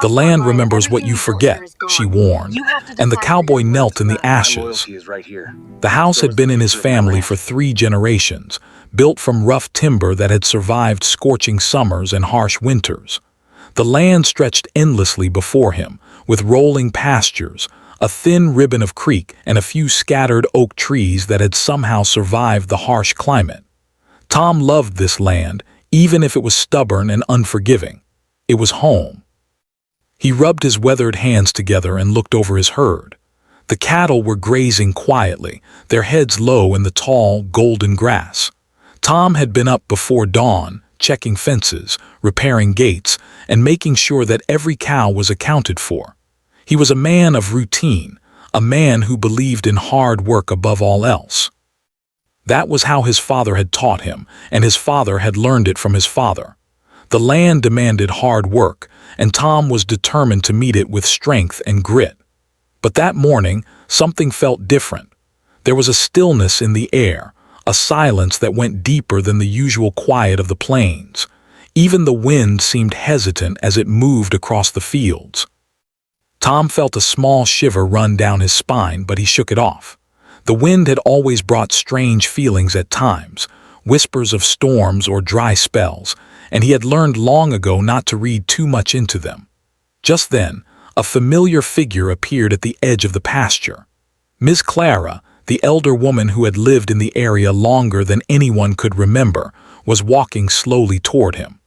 The land remembers what you forget, she warned, and the cowboy knelt in the ashes. The house had been in his family for 3 generations, built from rough timber that had survived scorching summers and harsh winters. The land stretched endlessly before him, with rolling pastures, a thin ribbon of creek, and a few scattered oak trees that had somehow survived the harsh climate. Tom loved this land, even if it was stubborn and unforgiving. It was home. He rubbed his weathered hands together and looked over his herd. The cattle were grazing quietly, their heads low in the tall, golden grass. Tom had been up before dawn, checking fences, repairing gates, and making sure that every cow was accounted for. He was a man of routine, a man who believed in hard work above all else. That was how his father had taught him, and his father had learned it from his father. The land demanded hard work, and Tom was determined to meet it with strength and grit. But that morning, something felt different. There was a stillness in the air, a silence that went deeper than the usual quiet of the plains. Even the wind seemed hesitant as it moved across the fields. Tom felt a small shiver run down his spine, but he shook it off. The wind had always brought strange feelings at times, whispers of storms or dry spells, and he had learned long ago not to read too much into them. Just then, a familiar figure appeared at the edge of the pasture. Miss Clara, the elder woman who had lived in the area longer than anyone could remember, was walking slowly toward him.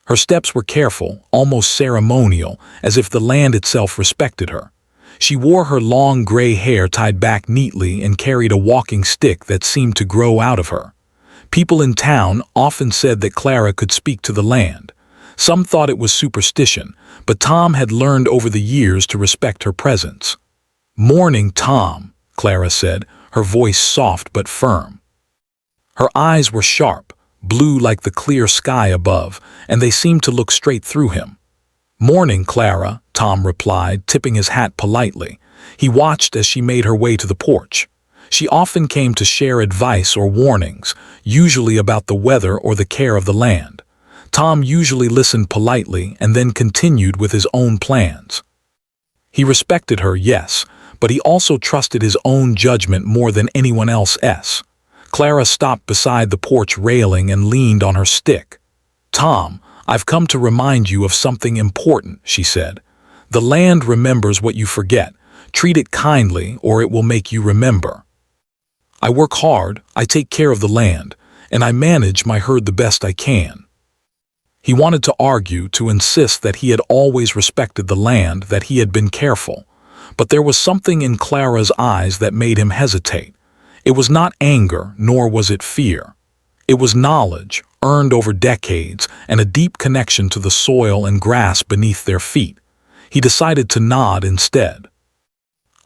Her steps were careful, almost ceremonial, as if the land itself respected her. She wore her long gray hair tied back neatly and carried a walking stick that seemed to grow out of her. People in town often said that Clara could speak to the land. Some thought it was superstition, but Tom had learned over the years to respect her presence. "Morning, Tom," Clara said, her voice soft but firm. Her eyes were sharp, blue like the clear sky above, and they seemed to look straight through him. "Morning, Clara," Tom replied, tipping his hat politely. He watched as she made her way to the porch. She often came to share advice or warnings, usually about the weather or the care of the land. Tom usually listened politely and then continued with his own plans. He respected her, yes, but he also trusted his own judgment more than anyone else's. Clara stopped beside the porch railing and leaned on her stick. "Tom, I've come to remind you of something important," she said. "The land remembers what you forget. Treat it kindly, or it will make you remember. I work hard, I take care of the land, and I manage my herd the best I can." He wanted to argue, to insist that he had always respected the land, that he had been careful. But there was something in Clara's eyes that made him hesitate. It was not anger, nor was it fear. It was knowledge, earned over decades, and a deep connection to the soil and grass beneath their feet. He decided to nod instead.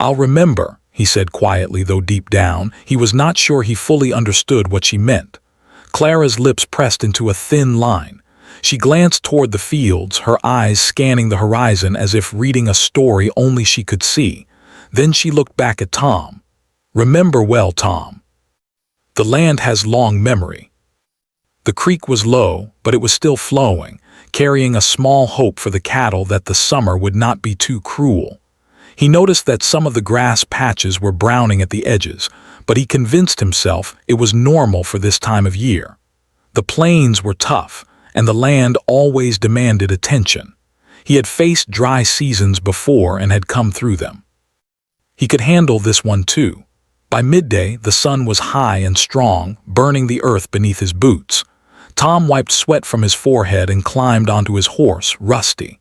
"I'll remember," he said quietly, though deep down, he was not sure he fully understood what she meant. Clara's lips pressed into a thin line. She glanced toward the fields, her eyes scanning the horizon as if reading a story only she could see. Then she looked back at Tom. "Remember well, Tom. The land has long memory." The creek was low, but it was still flowing, carrying a small hope for the cattle that the summer would not be too cruel. He noticed that some of the grass patches were browning at the edges, but he convinced himself it was normal for this time of year. The plains were tough, and the land always demanded attention. He had faced dry seasons before and had come through them. He could handle this one too. By midday, the sun was high and strong, burning the earth beneath his boots. Tom wiped sweat from his forehead and climbed onto his horse, Rusty.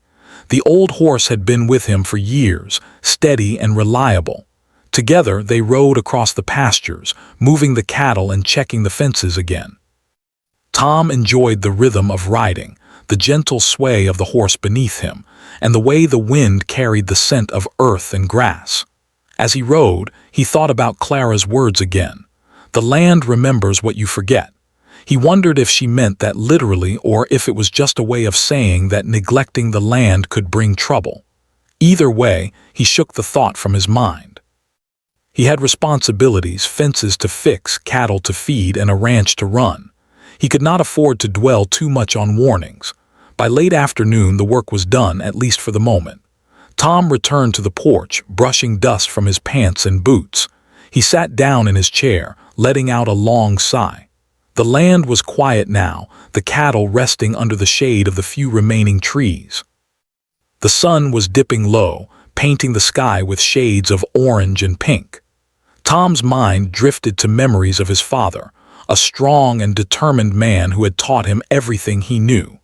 The old horse had been with him for years, steady and reliable. Together, they rode across the pastures, moving the cattle and checking the fences again. Tom enjoyed the rhythm of riding, the gentle sway of the horse beneath him, and the way the wind carried the scent of earth and grass. As he rode, he thought about Clara's words again. "The land remembers what you forget." He wondered if she meant that literally or if it was just a way of saying that neglecting the land could bring trouble. Either way, he shook the thought from his mind. He had responsibilities, fences to fix, cattle to feed, and a ranch to run. He could not afford to dwell too much on warnings. By late afternoon, the work was done, at least for the moment. Tom returned to the porch, brushing dust from his pants and boots. He sat down in his chair, letting out a long sigh. The land was quiet now, the cattle resting under the shade of the few remaining trees. The sun was dipping low, painting the sky with shades of orange and pink. Tom's mind drifted to memories of his father, a strong and determined man who had taught him everything he knew.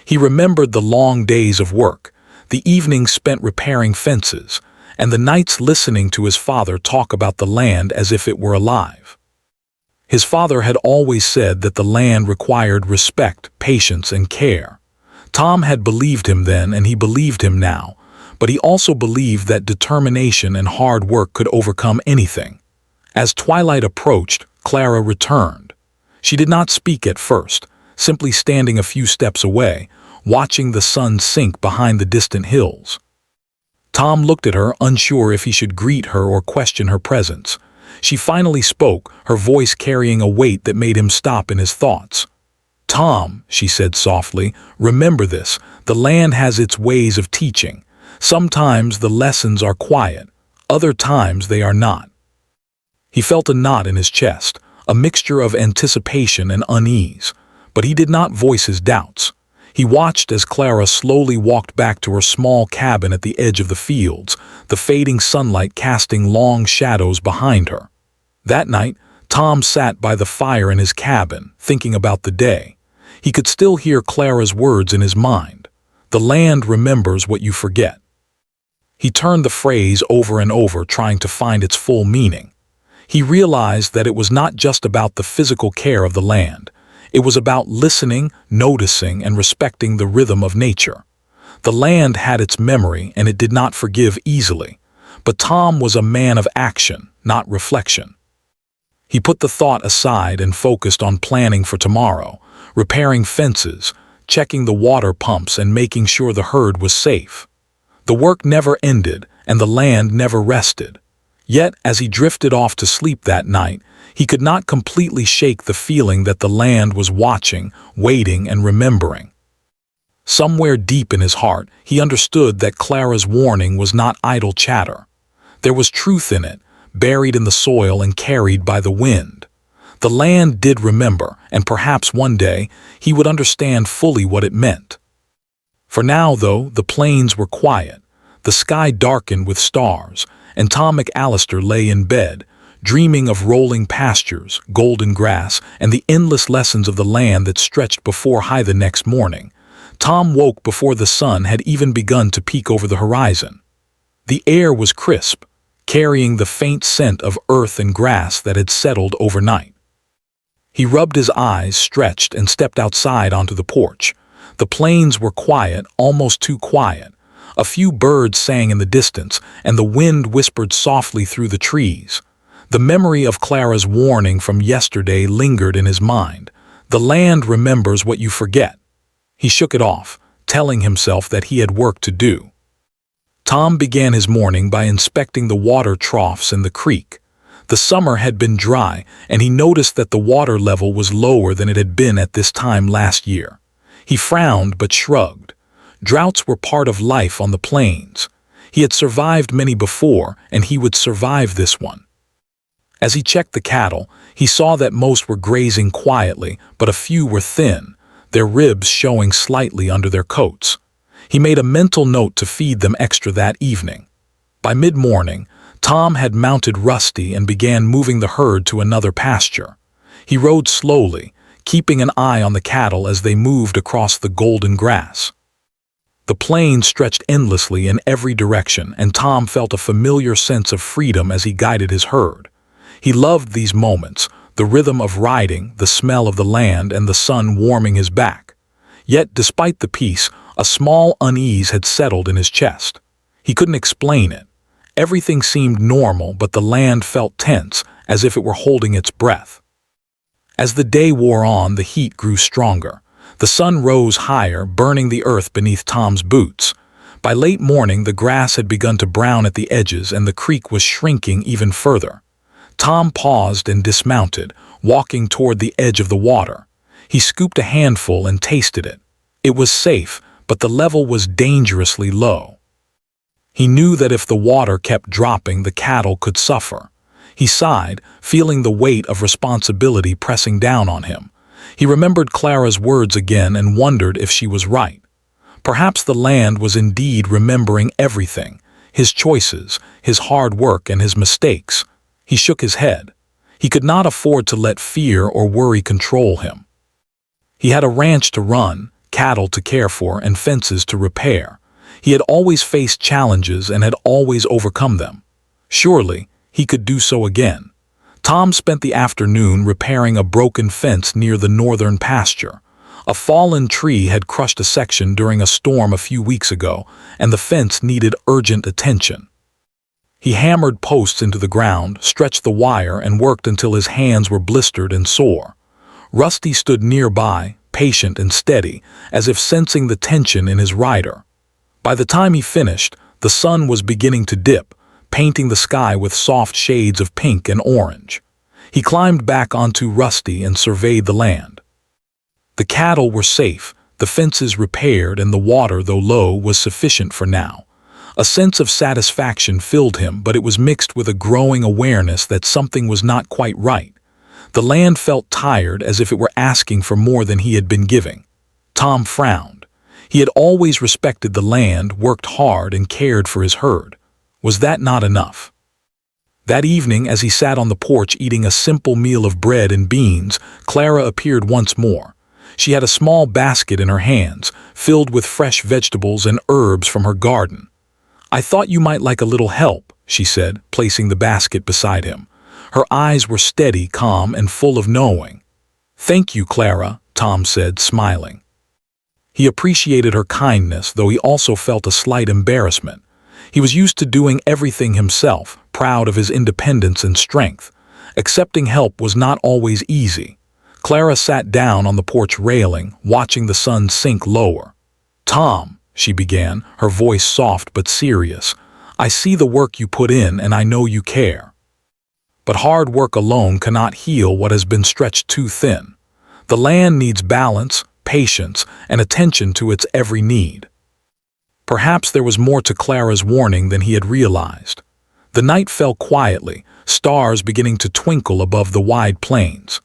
He remembered the long days of work, the evenings spent repairing fences, and the nights listening to his father talk about the land as if it were alive. His father had always said that the land required respect, patience, and care. Tom had believed him then, and he believed him now, but he also believed that determination and hard work could overcome anything. As twilight approached, Clara returned. She did not speak at first, simply standing a few steps away, watching the sun sink behind the distant hills. Tom looked at her, unsure if he should greet her or question her presence. She finally spoke, her voice carrying a weight that made him stop in his thoughts. "Tom," she said softly, "remember this, the land has its ways of teaching. Sometimes the lessons are quiet, other times they are not." He felt a knot in his chest, a mixture of anticipation and unease, but he did not voice his doubts. He watched as Clara slowly walked back to her small cabin at the edge of the fields, the fading sunlight casting long shadows behind her. That night, Tom sat by the fire in his cabin, thinking about the day. He could still hear Clara's words in his mind. "The land remembers what you forget." He turned the phrase over and over, trying to find its full meaning. He realized that it was not just about the physical care of the land. It was about listening, noticing, and respecting the rhythm of nature. The land had its memory, and it did not forgive easily. But Tom was a man of action, not reflection. He put the thought aside and focused on planning for tomorrow, repairing fences, checking the water pumps, and making sure the herd was safe. The work never ended, and the land never rested. Yet, as he drifted off to sleep that night, he could not completely shake the feeling that the land was watching, waiting, and remembering. Somewhere deep in his heart, he understood that Clara's warning was not idle chatter. There was truth in it, buried in the soil and carried by the wind. The land did remember, and perhaps one day he would understand fully what it meant. For now, though, the plains were quiet. The sky darkened with stars, and Tom McAllister lay in bed, dreaming of rolling pastures, golden grass, and the endless lessons of the land that stretched before high the next morning. Tom woke before the sun had even begun to peek over the horizon. The air was crisp, carrying the faint scent of earth and grass that had settled overnight. He rubbed his eyes, stretched, and stepped outside onto the porch. The plains were quiet, almost too quiet. A few birds sang in the distance, and the wind whispered softly through the trees. The memory of Clara's warning from yesterday lingered in his mind. The land remembers what you forget. He shook it off, telling himself that he had work to do. Tom began his morning by inspecting the water troughs in the creek. The summer had been dry, and he noticed that the water level was lower than it had been at this time last year. He frowned but shrugged. Droughts were part of life on the plains. He had survived many before, and he would survive this one. As he checked the cattle, he saw that most were grazing quietly, but a few were thin, their ribs showing slightly under their coats. He made a mental note to feed them extra that evening. By mid-morning, Tom had mounted Rusty and began moving the herd to another pasture. He rode slowly, keeping an eye on the cattle as they moved across the golden grass. The plains stretched endlessly in every direction, and Tom felt a familiar sense of freedom as he guided his herd. He loved these moments, the rhythm of riding, the smell of the land, and the sun warming his back. Yet, despite the peace, a small unease had settled in his chest. He couldn't explain it. Everything seemed normal, but the land felt tense, as if it were holding its breath. As the day wore on, the heat grew stronger. The sun rose higher, burning the earth beneath Tom's boots. By late morning, the grass had begun to brown at the edges, and the creek was shrinking even further. Tom paused and dismounted, walking toward the edge of the water. He scooped a handful and tasted it. It was safe, but the level was dangerously low. He knew that if the water kept dropping, the cattle could suffer. He sighed, feeling the weight of responsibility pressing down on him. He remembered Clara's words again and wondered if she was right. Perhaps the land was indeed remembering everything, his choices, his hard work, and his mistakes. He shook his head. He could not afford to let fear or worry control him. He had a ranch to run, cattle to care for, and fences to repair. He had always faced challenges and had always overcome them. Surely, he could do so again. Tom spent the afternoon repairing a broken fence near the northern pasture. A fallen tree had crushed a section during a storm a few weeks ago, and the fence needed urgent attention. He hammered posts into the ground, stretched the wire, and worked until his hands were blistered and sore. Rusty stood nearby, patient and steady, as if sensing the tension in his rider. By the time he finished, the sun was beginning to dip, painting the sky with soft shades of pink and orange. He climbed back onto Rusty and surveyed the land. The cattle were safe, the fences repaired, and the water, though low, was sufficient for now. A sense of satisfaction filled him, but it was mixed with a growing awareness that something was not quite right. The land felt tired, as if it were asking for more than he had been giving. Tom frowned. He had always respected the land, worked hard, and cared for his herd. Was that not enough? That evening, as he sat on the porch eating a simple meal of bread and beans, Clara appeared once more. She had a small basket in her hands, filled with fresh vegetables and herbs from her garden. "I thought you might like a little help," she said, placing the basket beside him. Her eyes were steady, calm, and full of knowing. "Thank you, Clara," Tom said, smiling. He appreciated her kindness, though he also felt a slight embarrassment. He was used to doing everything himself, proud of his independence and strength. Accepting help was not always easy. Clara sat down on the porch railing, watching the sun sink lower. "Tom," she began, her voice soft but serious, "I see the work you put in and I know you care. But hard work alone cannot heal what has been stretched too thin. The land needs balance, patience, and attention to its every need." Perhaps there was more to Clara's warning than he had realized. The night fell quietly, stars beginning to twinkle above the wide plains.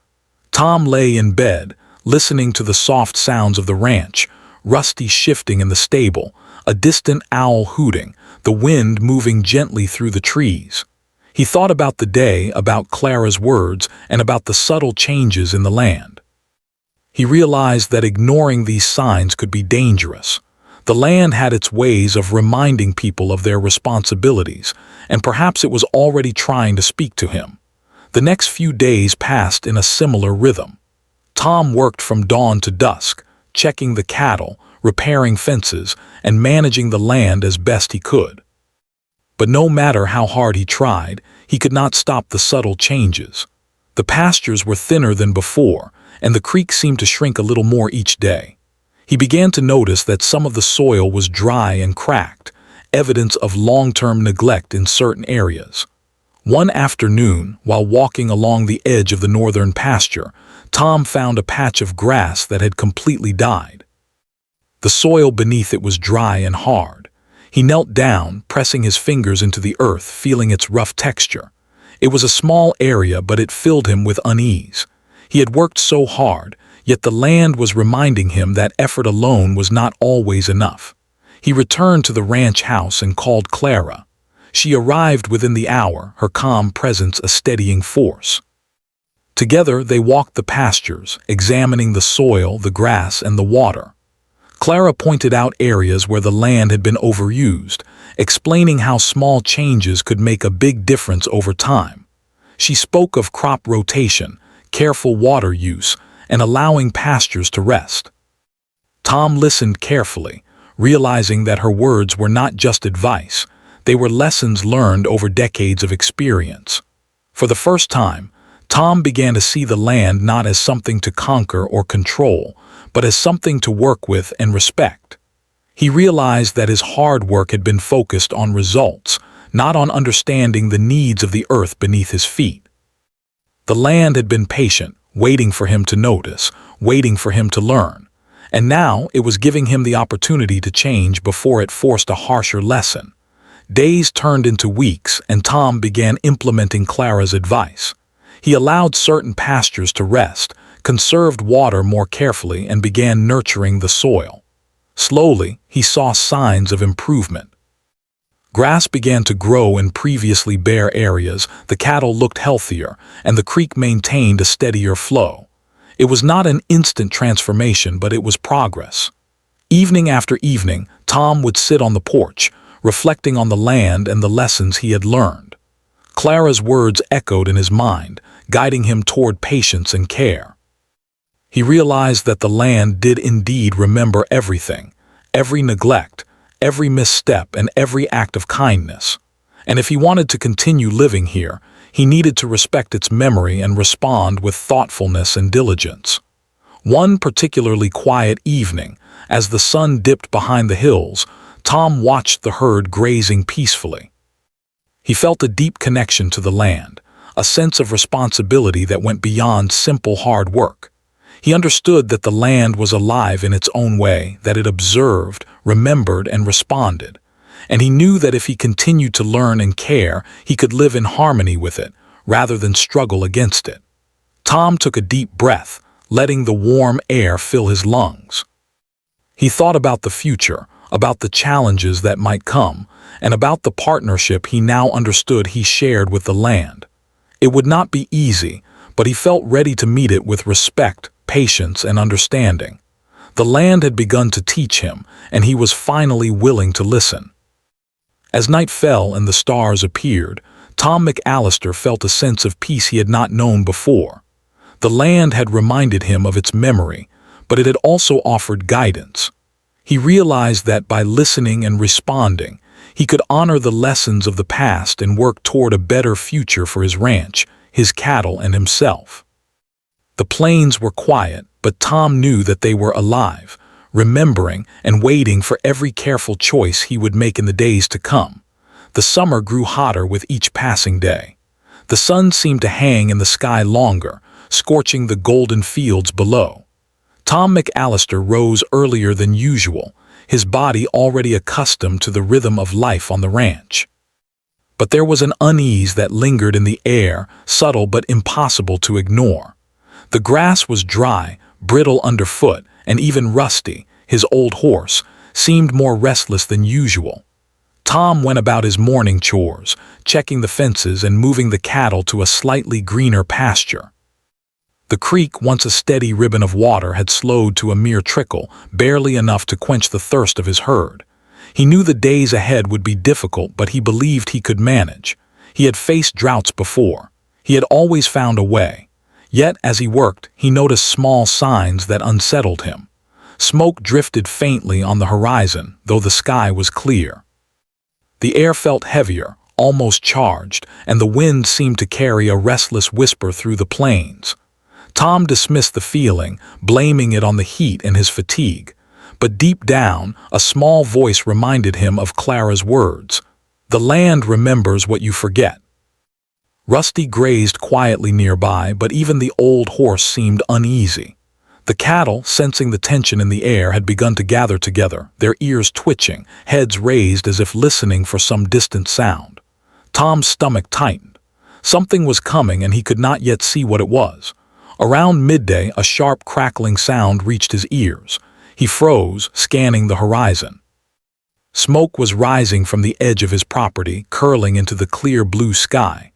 Tom lay in bed, listening to the soft sounds of the ranch, Rusty shifting in the stable, a distant owl hooting, the wind moving gently through the trees. He thought about the day, about Clara's words, and about the subtle changes in the land. He realized that ignoring these signs could be dangerous. The land had its ways of reminding people of their responsibilities, and perhaps it was already trying to speak to him. The next few days passed in a similar rhythm. Tom worked from dawn to dusk, checking the cattle, repairing fences, and managing the land as best he could. But no matter how hard he tried, he could not stop the subtle changes. The pastures were thinner than before, and the creek seemed to shrink a little more each day. He began to notice that some of the soil was dry and cracked, evidence of long-term neglect in certain areas. One afternoon, while walking along the edge of the northern pasture, Tom found a patch of grass that had completely died. The soil beneath it was dry and hard. He knelt down, pressing his fingers into the earth, feeling its rough texture. It was a small area, but it filled him with unease. He had worked so hard, yet the land was reminding him that effort alone was not always enough. He returned to the ranch house and called Clara. She arrived within the hour, her calm presence a steadying force. Together they walked the pastures, examining the soil, the grass, and the water. Clara pointed out areas where the land had been overused, explaining how small changes could make a big difference over time. She spoke of crop rotation, careful water use, and allowing pastures to rest. Tom listened carefully, realizing that her words were not just advice, they were lessons learned over decades of experience. For the first time, Tom began to see the land not as something to conquer or control, but as something to work with and respect. He realized that his hard work had been focused on results, not on understanding the needs of the earth beneath his feet. The land had been patient, waiting for him to notice, waiting for him to learn. And now it was giving him the opportunity to change before it forced a harsher lesson. Days turned into weeks, and Tom began implementing Clara's advice. He allowed certain pastures to rest, conserved water more carefully, and began nurturing the soil. Slowly, he saw signs of improvement. Grass began to grow in previously bare areas, the cattle looked healthier, and the creek maintained a steadier flow. It was not an instant transformation, but it was progress. Evening after evening, Tom would sit on the porch, reflecting on the land and the lessons he had learned. Clara's words echoed in his mind, guiding him toward patience and care. He realized that the land did indeed remember everything, every neglect, every misstep, and every act of kindness. And if he wanted to continue living here, he needed to respect its memory and respond with thoughtfulness and diligence. One particularly quiet evening, as the sun dipped behind the hills, Tom watched the herd grazing peacefully. He felt a deep connection to the land, a sense of responsibility that went beyond simple hard work. He understood that the land was alive in its own way, that it observed, remembered, and responded. And he knew that if he continued to learn and care, he could live in harmony with it, rather than struggle against it. Tom took a deep breath, letting the warm air fill his lungs. He thought about the future, about the challenges that might come, and about the partnership he now understood he shared with the land. It would not be easy, but he felt ready to meet it with respect, patience, and understanding. The land had begun to teach him, and he was finally willing to listen. As night fell and the stars appeared, Tom McAllister felt a sense of peace he had not known before. The land had reminded him of its memory, but it had also offered guidance. He realized that by listening and responding, he could honor the lessons of the past and work toward a better future for his ranch, his cattle, and himself. The plains were quiet, but Tom knew that they were alive, remembering and waiting for every careful choice he would make in the days to come. The summer grew hotter with each passing day. The sun seemed to hang in the sky longer, scorching the golden fields below. Tom McAllister rose earlier than usual, his body already accustomed to the rhythm of life on the ranch. But there was an unease that lingered in the air, subtle but impossible to ignore. The grass was dry, brittle underfoot, and even Rusty, his old horse, seemed more restless than usual. Tom went about his morning chores, checking the fences and moving the cattle to a slightly greener pasture. The creek, once a steady ribbon of water, had slowed to a mere trickle, barely enough to quench the thirst of his herd. He knew the days ahead would be difficult, but he believed he could manage. He had faced droughts before. He had always found a way. Yet, as he worked, he noticed small signs that unsettled him. Smoke drifted faintly on the horizon, though the sky was clear. The air felt heavier, almost charged, and the wind seemed to carry a restless whisper through the plains. Tom dismissed the feeling, blaming it on the heat and his fatigue. But deep down, a small voice reminded him of Clara's words. "The land remembers what you forget." Rusty grazed quietly nearby, but even the old horse seemed uneasy. The cattle, sensing the tension in the air, had begun to gather together, their ears twitching, heads raised as if listening for some distant sound. Tom's stomach tightened. Something was coming, and he could not yet see what it was. Around midday, a sharp crackling sound reached his ears. He froze, scanning the horizon. Smoke was rising from the edge of his property, curling into the clear blue sky.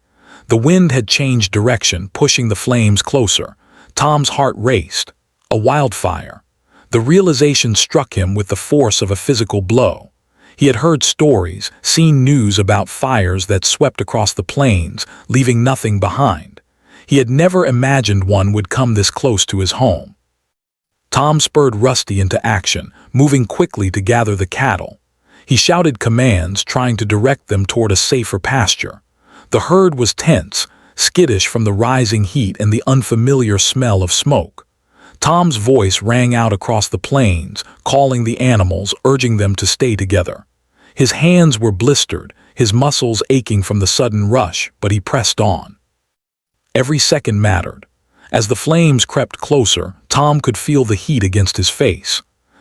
The wind had changed direction, pushing the flames closer. Tom's heart raced. A wildfire. The realization struck him with the force of a physical blow. He had heard stories, seen news about fires that swept across the plains, leaving nothing behind. He had never imagined one would come this close to his home. Tom spurred Rusty into action, moving quickly to gather the cattle. He shouted commands, trying to direct them toward a safer pasture. The herd was tense, skittish from the rising heat and the unfamiliar smell of smoke. Tom's voice rang out across the plains, calling the animals, urging them to stay together. His hands were blistered, his muscles aching from the sudden rush, but he pressed on. Every second mattered. As the flames crept closer, Tom could feel the heat against his face.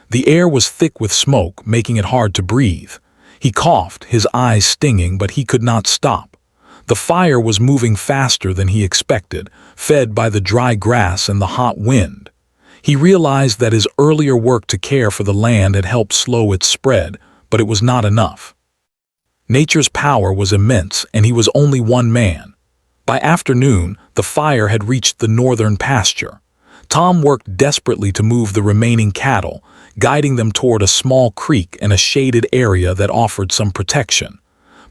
The air was thick with smoke, making it hard to breathe. He coughed, his eyes stinging, but he could not stop. The fire was moving faster than he expected, fed by the dry grass and the hot wind. He realized that his earlier work to care for the land had helped slow its spread, but it was not enough. Nature's power was immense, and he was only one man. By afternoon, the fire had reached the northern pasture. Tom worked desperately to move the remaining cattle, guiding them toward a small creek and a shaded area that offered some protection.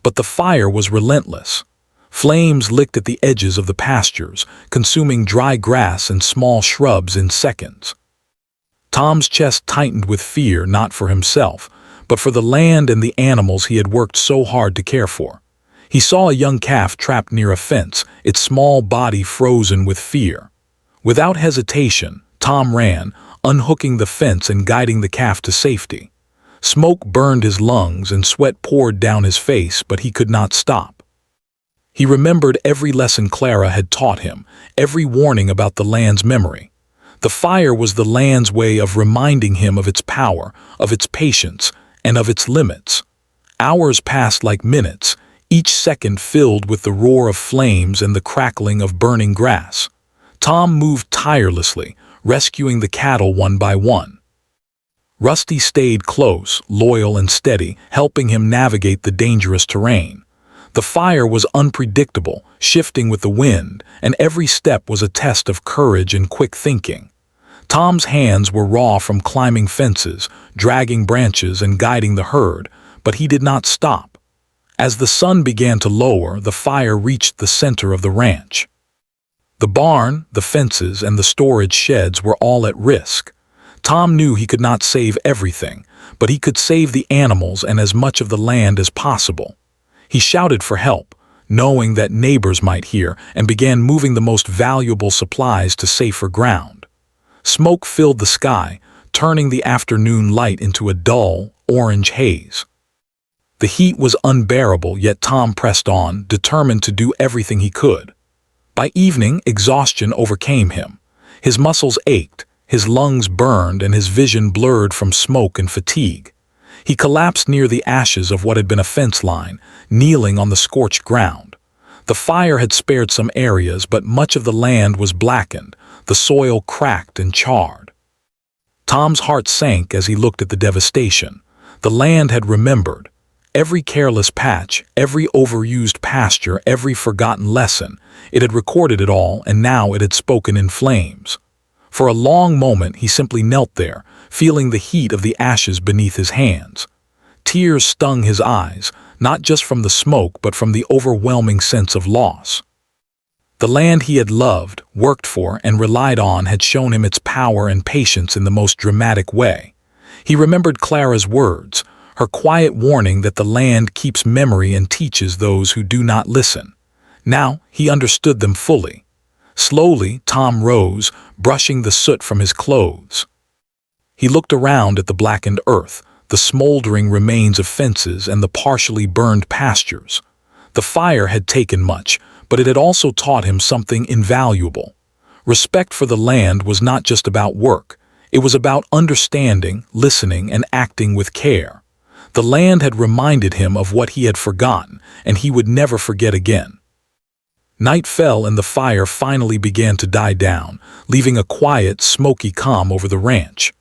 But the fire was relentless. Flames licked at the edges of the pastures, consuming dry grass and small shrubs in seconds. Tom's chest tightened with fear, not for himself, but for the land and the animals he had worked so hard to care for. He saw a young calf trapped near a fence, its small body frozen with fear. Without hesitation, Tom ran, unhooking the fence and guiding the calf to safety. Smoke burned his lungs and sweat poured down his face, but he could not stop. He remembered every lesson Clara had taught him, every warning about the land's memory. The fire was the land's way of reminding him of its power, of its patience, and of its limits. Hours passed like minutes, each second filled with the roar of flames and the crackling of burning grass. Tom moved tirelessly, rescuing the cattle one by one. Rusty stayed close, loyal and steady, helping him navigate the dangerous terrain. The fire was unpredictable, shifting with the wind, and every step was a test of courage and quick thinking. Tom's hands were raw from climbing fences, dragging branches and guiding the herd, but he did not stop. As the sun began to lower, the fire reached the center of the ranch. The barn, the fences, and the storage sheds were all at risk. Tom knew he could not save everything, but he could save the animals and as much of the land as possible. He shouted for help, knowing that neighbors might hear, and began moving the most valuable supplies to safer ground. Smoke filled the sky, turning the afternoon light into a dull, orange haze. The heat was unbearable, yet Tom pressed on, determined to do everything he could. By evening, exhaustion overcame him. His muscles ached, his lungs burned, and his vision blurred from smoke and fatigue. He collapsed near the ashes of what had been a fence line, kneeling on the scorched ground. The fire had spared some areas, but much of the land was blackened, the soil cracked and charred. Tom's heart sank as he looked at the devastation. The land had remembered. Every careless patch, every overused pasture, every forgotten lesson, it had recorded it all, and now it had spoken in flames. For a long moment he simply knelt there, feeling the heat of the ashes beneath his hands. Tears stung his eyes, not just from the smoke but from the overwhelming sense of loss. The land he had loved, worked for, and relied on had shown him its power and patience in the most dramatic way. He remembered Clara's words, her quiet warning that the land keeps memory and teaches those who do not listen. Now he understood them fully. Slowly, Tom rose, brushing the soot from his clothes. He looked around at the blackened earth, the smoldering remains of fences and the partially burned pastures. The fire had taken much, but it had also taught him something invaluable. Respect for the land was not just about work. It was about understanding, listening, and acting with care. The land had reminded him of what he had forgotten, and he would never forget again. Night fell and the fire finally began to die down, leaving a quiet, smoky calm over the ranch.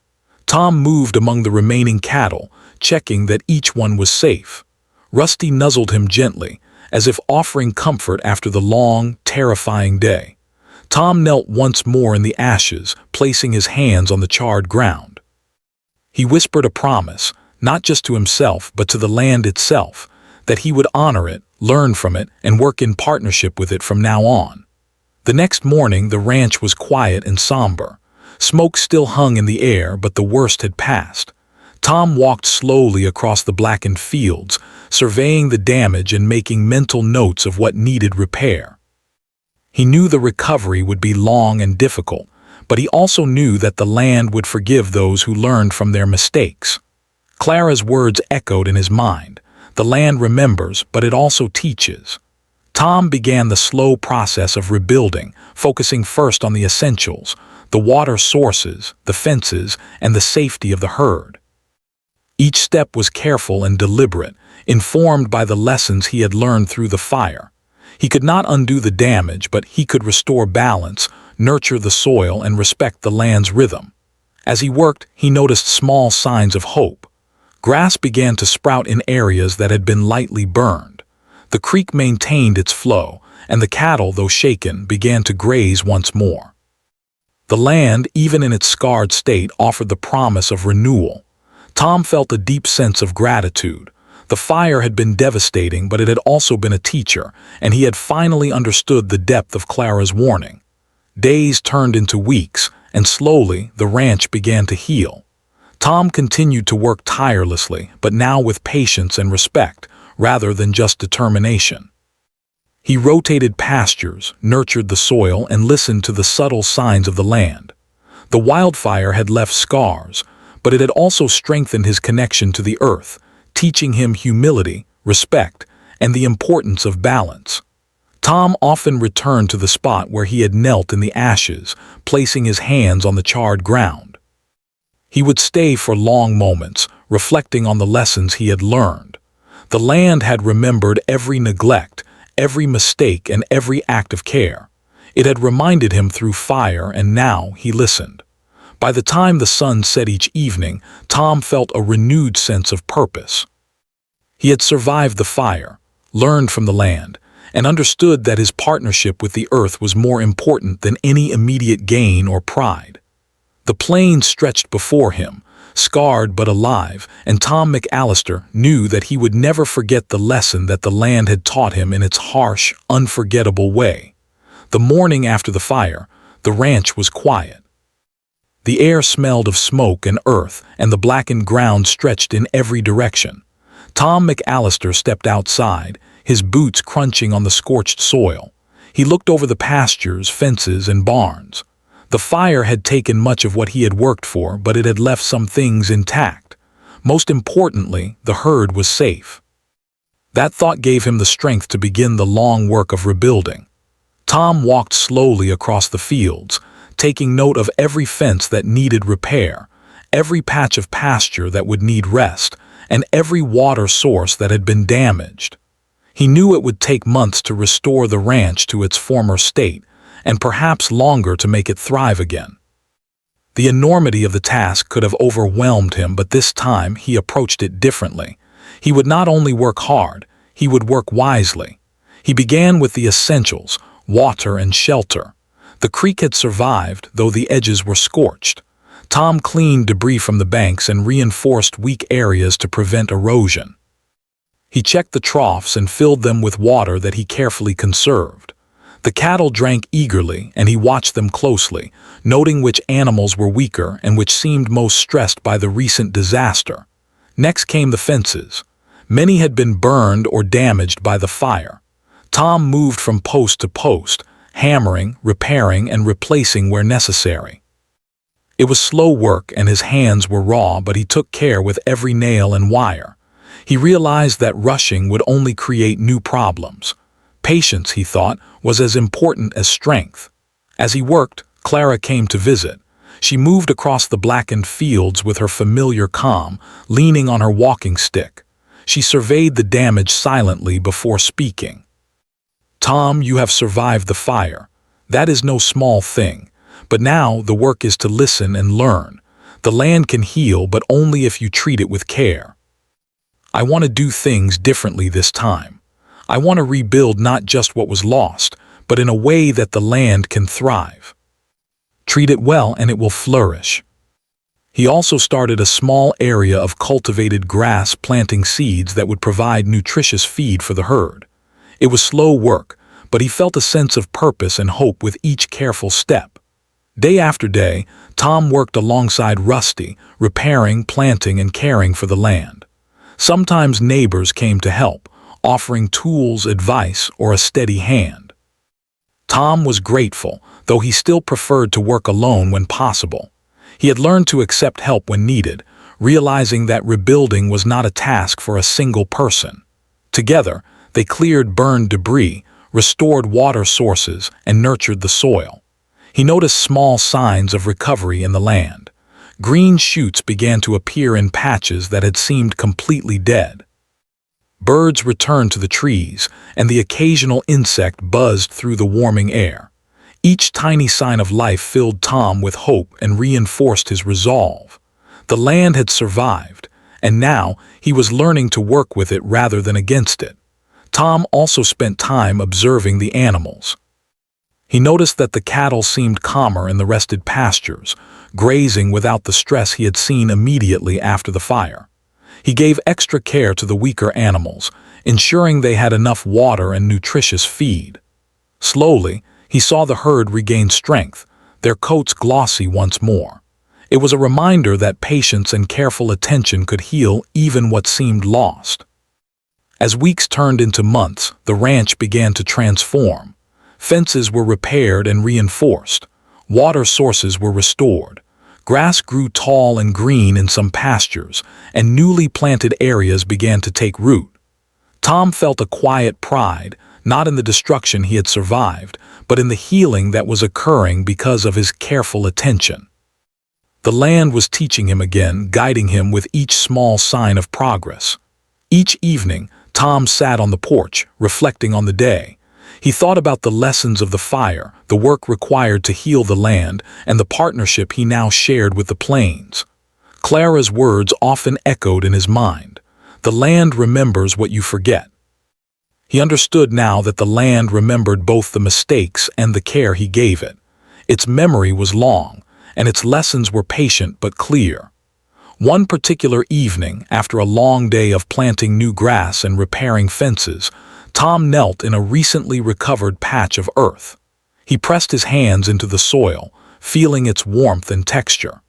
Tom moved among the remaining cattle, checking that each one was safe. Rusty nuzzled him gently, as if offering comfort after the long, terrifying day. Tom knelt once more in the ashes, placing his hands on the charred ground. He whispered a promise, not just to himself but to the land itself, that he would honor it, learn from it, and work in partnership with it from now on. The next morning the ranch was quiet and somber. Smoke still hung in the air, but the worst had passed. Tom walked slowly across the blackened fields, surveying the damage and making mental notes of what needed repair. He knew the recovery would be long and difficult, but he also knew that the land would forgive those who learned from their mistakes. Clara's words echoed in his mind. The land remembers, but it also teaches. Tom began the slow process of rebuilding, focusing first on the essentials: the water sources, the fences, and the safety of the herd. Each step was careful and deliberate, informed by the lessons he had learned through the fire. He could not undo the damage, but he could restore balance, nurture the soil, and respect the land's rhythm. As he worked, he noticed small signs of hope. Grass began to sprout in areas that had been lightly burned. The creek maintained its flow, and the cattle, though shaken, began to graze once more. The land, even in its scarred state, offered the promise of renewal. Tom felt a deep sense of gratitude. The fire had been devastating, but it had also been a teacher, and he had finally understood the depth of Clara's warning. Days turned into weeks, and slowly the ranch began to heal. Tom continued to work tirelessly, but now with patience and respect, rather than just determination. He rotated pastures, nurtured the soil, and listened to the subtle signs of the land. The wildfire had left scars, but it had also strengthened his connection to the earth, teaching him humility, respect, and the importance of balance. Tom often returned to the spot where he had knelt in the ashes, placing his hands on the charred ground. He would stay for long moments, reflecting on the lessons he had learned. The land had remembered every neglect, every mistake, and every act of care. It had reminded him through fire, and now he listened. By the time the sun set each evening, Tom felt a renewed sense of purpose. He had survived the fire, learned from the land, and understood that his partnership with the earth was more important than any immediate gain or pride. The plains stretched before him, scarred but alive, and Tom McAllister knew that he would never forget the lesson that the land had taught him in its harsh, unforgettable way. The morning after the fire, the ranch was quiet. The air smelled of smoke and earth, and the blackened ground stretched in every direction. Tom McAllister stepped outside, his boots crunching on the scorched soil. He looked over the pastures, fences, and barns. The fire had taken much of what he had worked for, but it had left some things intact. Most importantly, the herd was safe. That thought gave him the strength to begin the long work of rebuilding. Tom walked slowly across the fields, taking note of every fence that needed repair, every patch of pasture that would need rest, and every water source that had been damaged. He knew it would take months to restore the ranch to its former state, and perhaps longer to make it thrive again. The enormity of the task could have overwhelmed him, but this time he approached it differently. He would not only work hard, he would work wisely. He began with the essentials: water and shelter. The creek had survived, though the edges were scorched. Tom cleaned debris from the banks and reinforced weak areas to prevent erosion. He checked the troughs and filled them with water that he carefully conserved. The cattle drank eagerly, and he watched them closely, noting which animals were weaker and which seemed most stressed by the recent disaster. Next came the fences. Many had been burned or damaged by the fire. Tom moved from post to post, hammering, repairing, and replacing where necessary. It was slow work, and his hands were raw, but he took care with every nail and wire. He realized that rushing would only create new problems. Patience, he thought, was as important as strength. As he worked, Clara came to visit. She moved across the blackened fields with her familiar calm, leaning on her walking stick. She surveyed the damage silently before speaking. "Tom, you have survived the fire. That is no small thing. But now the work is to listen and learn. The land can heal, but only if you treat it with care. I want to do things differently this time. I want to rebuild not just what was lost, but in a way that the land can thrive. Treat it well and it will flourish." He also started a small area of cultivated grass, planting seeds that would provide nutritious feed for the herd. It was slow work, but he felt a sense of purpose and hope with each careful step. Day after day, Tom worked alongside Rusty, repairing, planting, and caring for the land. Sometimes neighbors came to help, offering tools, advice, or a steady hand. Tom was grateful, though he still preferred to work alone when possible. He had learned to accept help when needed, realizing that rebuilding was not a task for a single person. Together, they cleared burned debris, restored water sources, and nurtured the soil. He noticed small signs of recovery in the land. Green shoots began to appear in patches that had seemed completely dead. Birds returned to the trees, and the occasional insect buzzed through the warming air. Each tiny sign of life filled Tom with hope and reinforced his resolve. The land had survived, and now he was learning to work with it rather than against it. Tom also spent time observing the animals. He noticed that the cattle seemed calmer in the rested pastures, grazing without the stress he had seen immediately after the fire. He gave extra care to the weaker animals, ensuring they had enough water and nutritious feed. Slowly, he saw the herd regain strength, their coats glossy once more. It was a reminder that patience and careful attention could heal even what seemed lost. As weeks turned into months, the ranch began to transform. Fences were repaired and reinforced. Water sources were restored. Grass grew tall and green in some pastures, and newly planted areas began to take root. Tom felt a quiet pride, not in the destruction he had survived, but in the healing that was occurring because of his careful attention. The land was teaching him again, guiding him with each small sign of progress. Each evening, Tom sat on the porch, reflecting on the day. He thought about the lessons of the fire, the work required to heal the land, and the partnership he now shared with the plains. Clara's words often echoed in his mind. The land remembers what you forget. He understood now that the land remembered both the mistakes and the care he gave it. Its memory was long, and its lessons were patient but clear. One particular evening, after a long day of planting new grass and repairing fences, Tom knelt in a recently recovered patch of earth. He pressed his hands into the soil, feeling its warmth and texture.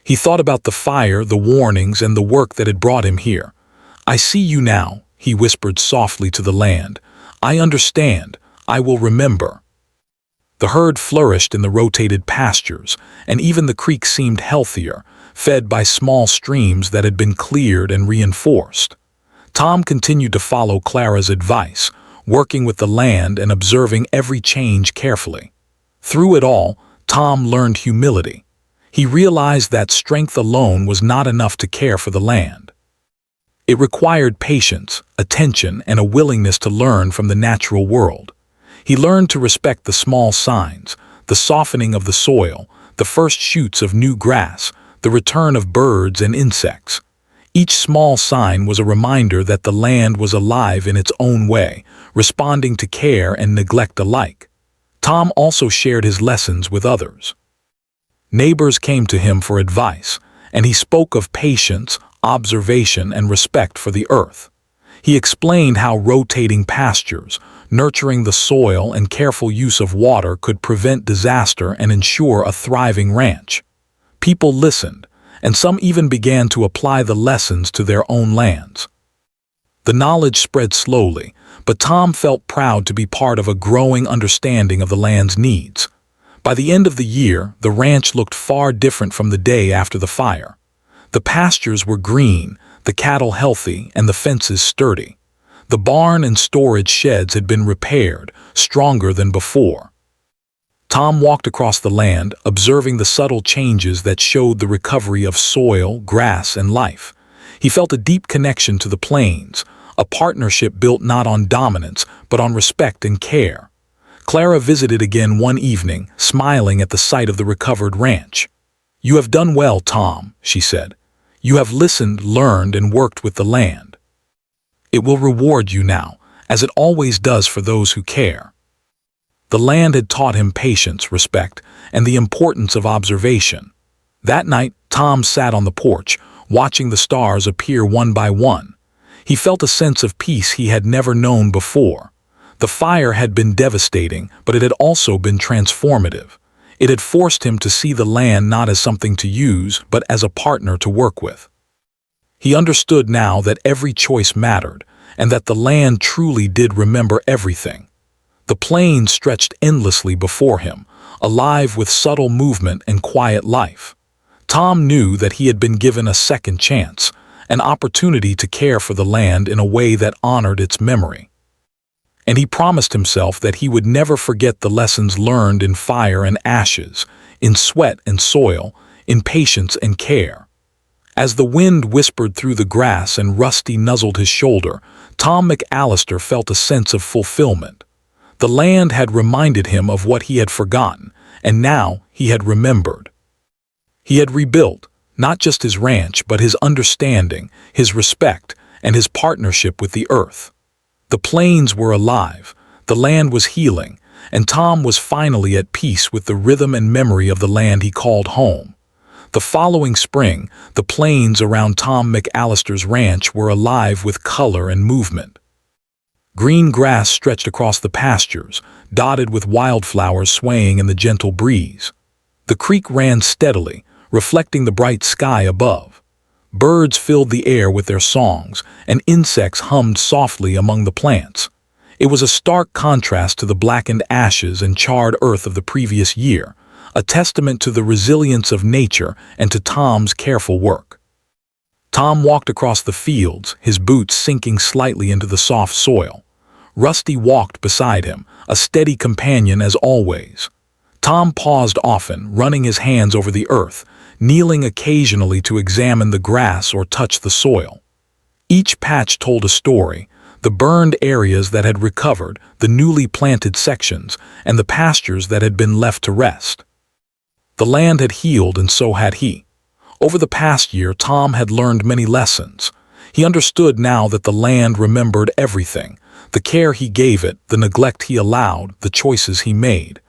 He thought about the fire, the warnings, and the work that had brought him here. "I see you now," he whispered softly to the land. "I understand. I will remember." The herd flourished in the rotated pastures, and even the creek seemed healthier, fed by small streams that had been cleared and reinforced. Tom continued to follow Clara's advice, working with the land and observing every change carefully. Through it all, Tom learned humility. He realized that strength alone was not enough to care for the land. It required patience, attention, and a willingness to learn from the natural world. He learned to respect the small signs, the softening of the soil, the first shoots of new grass, the return of birds and insects. Each small sign was a reminder that the land was alive in its own way, responding to care and neglect alike. Tom also shared his lessons with others. Neighbors came to him for advice, and he spoke of patience, observation, and respect for the earth. He explained how rotating pastures, nurturing the soil, and careful use of water could prevent disaster and ensure a thriving ranch. People listened, and some even began to apply the lessons to their own lands. The knowledge spread slowly, but Tom felt proud to be part of a growing understanding of the land's needs. By the end of the year, the ranch looked far different from the day after the fire. The pastures were green, the cattle healthy, and the fences sturdy. The barn and storage sheds had been repaired, stronger than before. Tom walked across the land, observing the subtle changes that showed the recovery of soil, grass, and life. He felt a deep connection to the plains, a partnership built not on dominance, but on respect and care. Clara visited again one evening, smiling at the sight of the recovered ranch. "You have done well, Tom," she said. "You have listened, learned, and worked with the land. It will reward you now, as it always does for those who care." The land had taught him patience, respect, and the importance of observation. That night, Tom sat on the porch, watching the stars appear one by one. He felt a sense of peace he had never known before. The fire had been devastating, but it had also been transformative. It had forced him to see the land not as something to use, but as a partner to work with. He understood now that every choice mattered, and that the land truly did remember everything. The plains stretched endlessly before him, alive with subtle movement and quiet life. Tom knew that he had been given a second chance, an opportunity to care for the land in a way that honored its memory. and he promised himself that he would never forget the lessons learned in fire and ashes, in sweat and soil, in patience and care. As the wind whispered through the grass and Rusty nuzzled his shoulder, Tom McAllister felt a sense of fulfillment. The land had reminded him of what he had forgotten, and now he had remembered. He had rebuilt, not just his ranch, but his understanding, his respect, and his partnership with the earth. The plains were alive, the land was healing, and Tom was finally at peace with the rhythm and memory of the land he called home. The following spring, the plains around Tom McAllister's ranch were alive with color and movement. Green grass stretched across the pastures, dotted with wildflowers swaying in the gentle breeze. The creek ran steadily, reflecting the bright sky above. Birds filled the air with their songs, and insects hummed softly among the plants. It was a stark contrast to the blackened ashes and charred earth of the previous year, a testament to the resilience of nature and to Tom's careful work. Tom walked across the fields, his boots sinking slightly into the soft soil. Rusty walked beside him, a steady companion as always. Tom paused often, running his hands over the earth, kneeling occasionally to examine the grass or touch the soil. Each patch told a story: the burned areas that had recovered, the newly planted sections, and the pastures that had been left to rest. The land had healed, and so had he. Over the past year, Tom had learned many lessons. He understood now that the land remembered everything: the care he gave it, the neglect he allowed, the choices he made.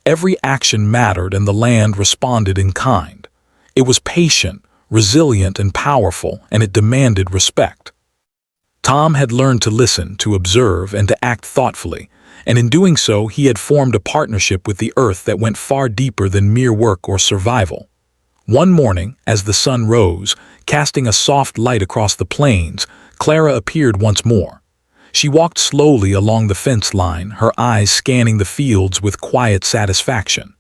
Every action mattered, and the land responded in kind. It was patient, resilient, and powerful, and it demanded respect. Tom had learned to listen, to observe, and to act thoughtfully, and in doing so he had formed a partnership with the earth that went far deeper than mere work or survival. One morning, as the sun rose, casting a soft light across the plains, Clara appeared once more. She walked slowly along the fence line, her eyes scanning the fields with quiet satisfaction.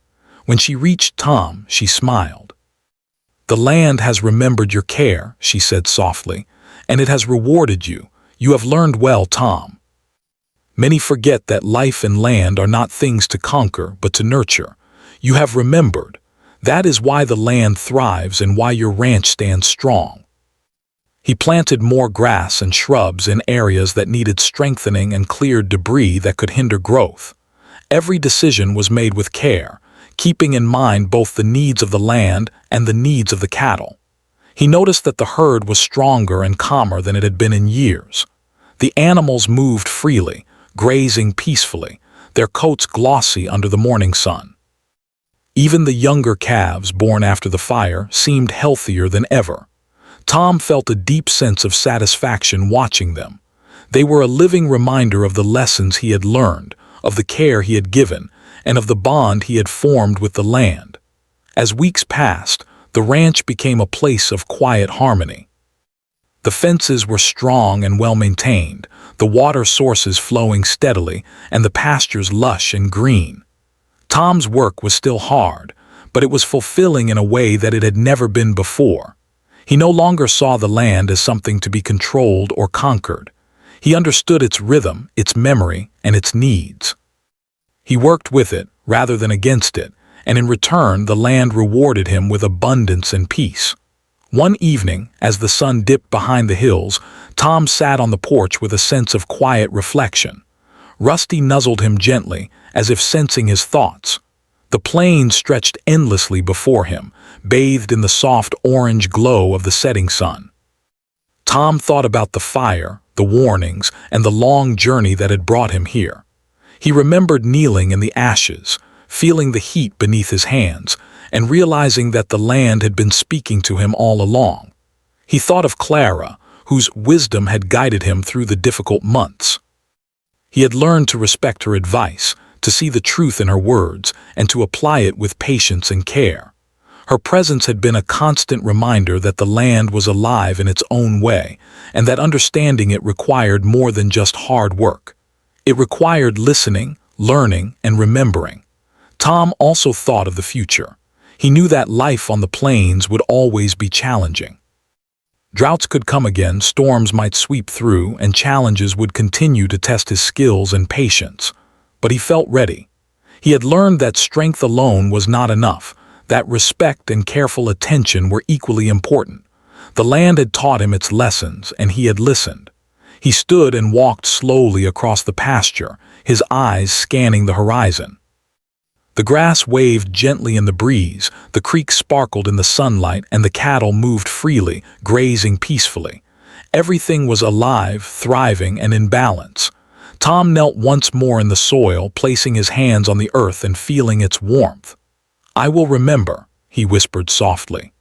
When she reached Tom, she smiled. "The land has remembered your care," she said softly, "and it has rewarded you. You have learned well, Tom. Many forget that life and land are not things to conquer, but to nurture. You have remembered. That is why the land thrives and why your ranch stands strong." He planted more grass and shrubs in areas that needed strengthening and cleared debris that could hinder growth. Every decision was made with care, keeping in mind both the needs of the land and the needs of the cattle. He noticed that the herd was stronger and calmer than it had been in years. The animals moved freely, grazing peacefully, their coats glossy under the morning sun. Even the younger calves born after the fire seemed healthier than ever. Tom felt a deep sense of satisfaction watching them. They were a living reminder of the lessons he had learned, of the care he had given, and of the bond he had formed with the land. As weeks passed, the ranch became a place of quiet harmony. The fences were strong and well-maintained, the water sources flowing steadily, and the pastures lush and green. Tom's work was still hard, but it was fulfilling in a way that it had never been before. He no longer saw the land as something to be controlled or conquered. He understood its rhythm, its memory, and its needs. He worked with it, rather than against it, and in return the land rewarded him with abundance and peace. One evening, as the sun dipped behind the hills, Tom sat on the porch with a sense of quiet reflection. Rusty nuzzled him gently, as if sensing his thoughts. The plains stretched endlessly before him, bathed in the soft orange glow of the setting sun. Tom thought about the fire, the warnings, and the long journey that had brought him here. He remembered kneeling in the ashes, feeling the heat beneath his hands, and realizing that the land had been speaking to him all along. He thought of Clara, whose wisdom had guided him through the difficult months. He had learned to respect her advice, to see the truth in her words, and to apply it with patience and care. Her presence had been a constant reminder that the land was alive in its own way, and that understanding it required more than just hard work. It required listening, learning, and remembering. Tom also thought of the future. He knew that life on the plains would always be challenging. Droughts could come again, storms might sweep through, and challenges would continue to test his skills and patience. But he felt ready. He had learned that strength alone was not enough, that respect and careful attention were equally important. The land had taught him its lessons, and he had listened. He stood and walked slowly across the pasture, his eyes scanning the horizon. The grass waved gently in the breeze, the creek sparkled in the sunlight, and the cattle moved freely, grazing peacefully. Everything was alive, thriving, and in balance. Tom knelt once more in the soil, placing his hands on the earth and feeling its warmth. "I will remember," he whispered softly.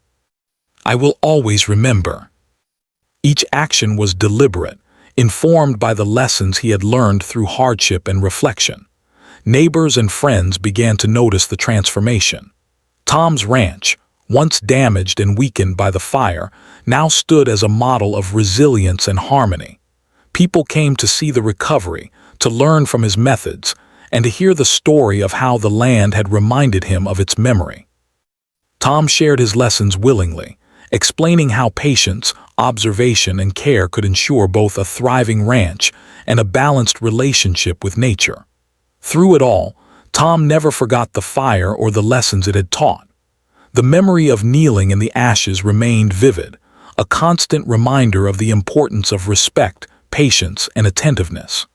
"I will always remember." Each action was deliberate, informed by the lessons he had learned through hardship and reflection. Neighbors and friends began to notice the transformation. Tom's ranch, once damaged and weakened by the fire, now stood as a model of resilience and harmony. People came to see the recovery, to learn from his methods, and to hear the story of how the land had reminded him of its memory. Tom shared his lessons willingly, explaining how patience, observation, and care could ensure both a thriving ranch and a balanced relationship with nature. Through it all, Tom never forgot the fire or the lessons it had taught. The memory of kneeling in the ashes remained vivid, a constant reminder of the importance of respect, patience, and attentiveness.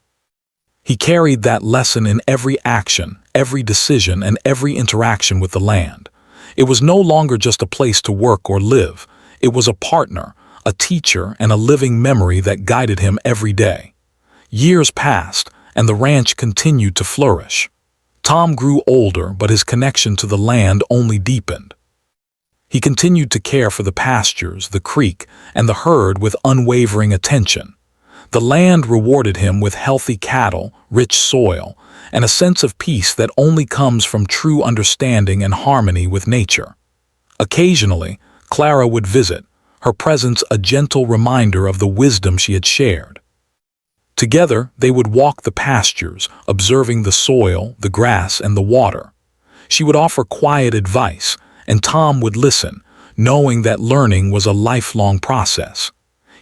He carried that lesson in every action, every decision, and every interaction with the land. It was no longer just a place to work or live. It was a partner, a teacher, and a living memory that guided him every day. Years passed, and the ranch continued to flourish. Tom grew older, but his connection to the land only deepened. He continued to care for the pastures, the creek, and the herd with unwavering attention. The land rewarded him with healthy cattle, rich soil, and a sense of peace that only comes from true understanding and harmony with nature. Occasionally, Clara would visit, her presence a gentle reminder of the wisdom she had shared. Together, they would walk the pastures, observing the soil, the grass, and the water. She would offer quiet advice, and Tom would listen, knowing that learning was a lifelong process.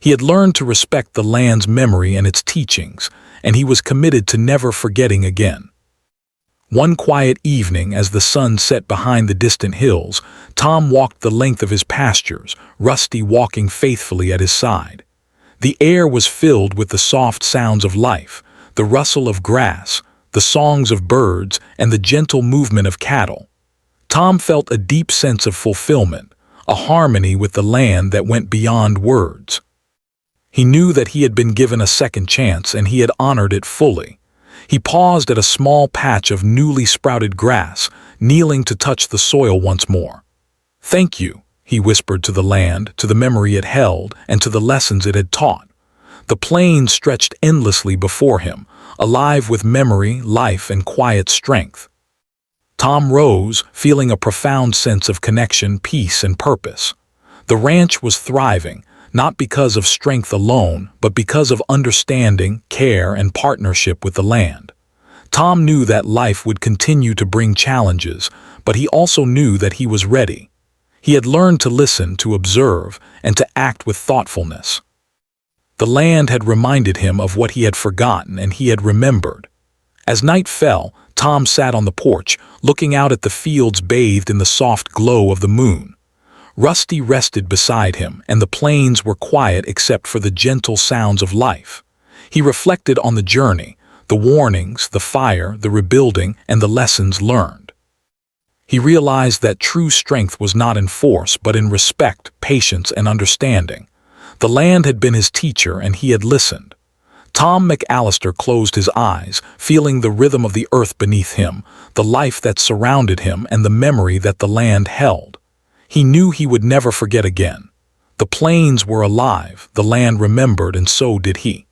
He had learned to respect the land's memory and its teachings, and he was committed to never forgetting again. One quiet evening, as the sun set behind the distant hills, Tom walked the length of his pastures, Rusty walking faithfully at his side. The air was filled with the soft sounds of life, the rustle of grass, the songs of birds, and the gentle movement of cattle. Tom felt a deep sense of fulfillment, a harmony with the land that went beyond words. He knew that he had been given a second chance, and he had honored it fully. He paused at a small patch of newly sprouted grass, kneeling to touch the soil once more. "Thank you," he whispered to the land, to the memory it held, and to the lessons it had taught. The plain stretched endlessly before him, alive with memory, life, and quiet strength. Tom rose, feeling a profound sense of connection, peace, and purpose. The ranch was thriving, not because of strength alone, but because of understanding, care, and partnership with the land. Tom knew that life would continue to bring challenges, but he also knew that he was ready. He had learned to listen, to observe, and to act with thoughtfulness. The land had reminded him of what he had forgotten, and he had remembered. As night fell, Tom sat on the porch, looking out at the fields bathed in the soft glow of the moon. Rusty rested beside him, and the plains were quiet except for the gentle sounds of life. He reflected on the journey, the warnings, the fire, the rebuilding, and the lessons learned. He realized that true strength was not in force, but in respect, patience, and understanding. The land had been his teacher, and he had listened. Tom McAllister closed his eyes, feeling the rhythm of the earth beneath him, the life that surrounded him, and the memory that the land held. He knew he would never forget again. The plains were alive, the land remembered, and so did he.